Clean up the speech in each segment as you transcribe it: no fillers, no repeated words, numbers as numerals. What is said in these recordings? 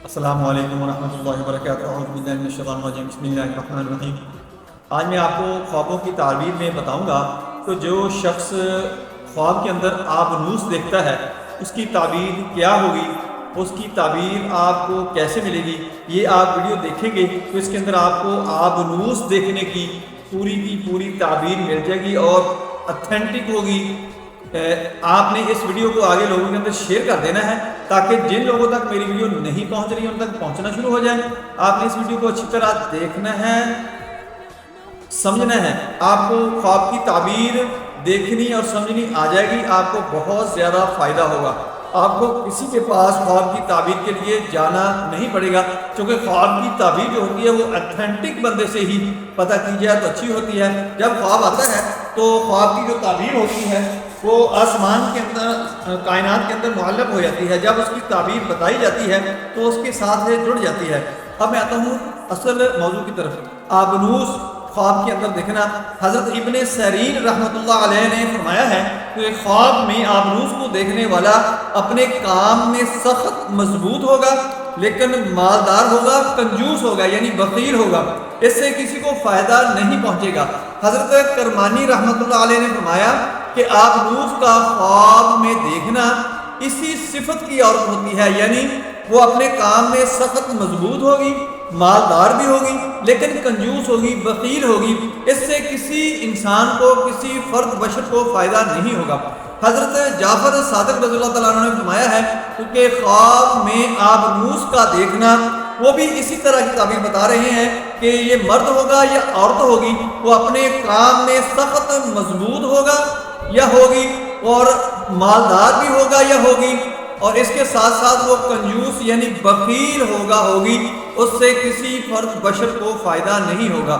السلام علیکم ورحمۃ اللہ وبرکاتہ۔ اعوذ باللہ من الشیطان الرجیم، بسم اللہ الرحمن الرحیم۔ آج میں آپ کو خوابوں کی تعبیر میں بتاؤں گا۔ تو جو شخص خواب کے اندر آبنوس دیکھتا ہے اس کی تعبیر کیا ہوگی، اس کی تعبیر آپ کو کیسے ملے گی، یہ آپ ویڈیو دیکھیں گے تو اس کے اندر آپ کو آبنوس دیکھنے کی پوری تعبیر مل جائے گی اور اتھینٹک ہوگی۔ آپ نے اس ویڈیو کو آگے لوگوں کے اندر شیئر کر دینا ہے تاکہ جن لوگوں تک میری ویڈیو نہیں پہنچ رہی ان تک پہنچنا شروع ہو جائے۔ آپ نے اس ویڈیو کو اچھی طرح دیکھنا ہے، سمجھنا ہے۔ آپ کو خواب کی تعبیر دیکھنی اور سمجھنی آ جائے گی، آپ کو بہت زیادہ فائدہ ہوگا۔ آپ کو کسی کے پاس خواب کی تعبیر کے لیے جانا نہیں پڑے گا، کیونکہ خواب کی تعبیر جو ہوتی ہے وہ اتھینٹک بندے سے ہی پتہ کی جائے تو اچھی ہوتی ہے۔ جب خواب آتا ہے تو خواب کی جو تعبیر ہوتی ہے وہ آسمان کے اندر، کائنات کے اندر معلق ہو جاتی ہے۔ جب اس کی تعبیر بتائی جاتی ہے تو اس کے ساتھ جڑ جاتی ہے۔ اب میں آتا ہوں اصل موضوع کی طرف۔ آبنوس خواب کے اندر دیکھنا، حضرت ابن سیرین رحمۃ اللہ علیہ نے فرمایا ہے کہ خواب میں آبنوس کو دیکھنے والا اپنے کام میں سخت مضبوط ہوگا لیکن مالدار ہوگا، کنجوس ہوگا یعنی بخیل ہوگا، اس سے کسی کو فائدہ نہیں پہنچے گا۔ حضرت کرمانی رحمۃ اللہ علیہ نے فرمایا کہ آبنوس کا خواب میں دیکھنا اسی صفت کی عورت ہوتی ہے، یعنی وہ اپنے کام میں سخت مضبوط ہوگی، مالدار بھی ہوگی لیکن کنجوس ہوگی، بخیل ہوگی، اس سے کسی انسان کو، کسی فرد بشر کو فائدہ نہیں ہوگا۔ حضرت جعفر صادق رضی اللہ تعالیٰ عنہ نے فرمایا ہے کہ خواب میں آبنوس کا دیکھنا، وہ بھی اسی طرح کی تعبیر بتا رہے ہیں کہ یہ مرد ہوگا یا عورت ہوگی، وہ اپنے کام میں سخت مضبوط ہوگا یا ہوگی، اور مالدار بھی ہوگا یا ہوگی، اور اس کے ساتھ ساتھ وہ کنجوس یعنی بخیل ہوگی، اس سے کسی فرد بشر کو فائدہ نہیں ہوگا۔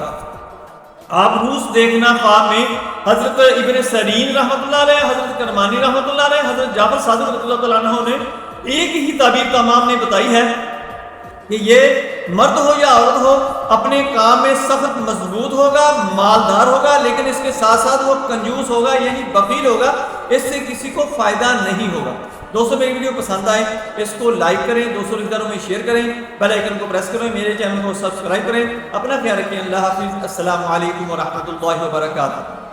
آبنوس دیکھنا خواب میں حضرت ابن سیرین رحمۃ اللہ علیہ، حضرت کرمانی رحمۃ اللہ علیہ، حضرت جعفر صادق رضی اللہ تعالیٰ عنہ نے ایک ہی تعبیر تمام نے بتائی ہے کہ یہ مرد ہو یا عورت ہو، اپنے کام میں سخت مضبوط ہوگا، مالدار ہوگا لیکن اس کے ساتھ ساتھ وہ کنجوس ہوگا یعنی بخیل ہوگا، اس سے کسی کو فائدہ نہیں ہوگا۔ دوستوں میری ویڈیو پسند آئے اس کو لائک کریں، دوستوں رشتہ داروں میں شیئر کریں، بیل آئیکن کو پریس کریں، میرے چینل کو سبسکرائب کریں۔ اپنا خیال رکھیں۔ اللہ حافظ۔ السلام علیکم ورحمۃ اللہ وبرکاتہ۔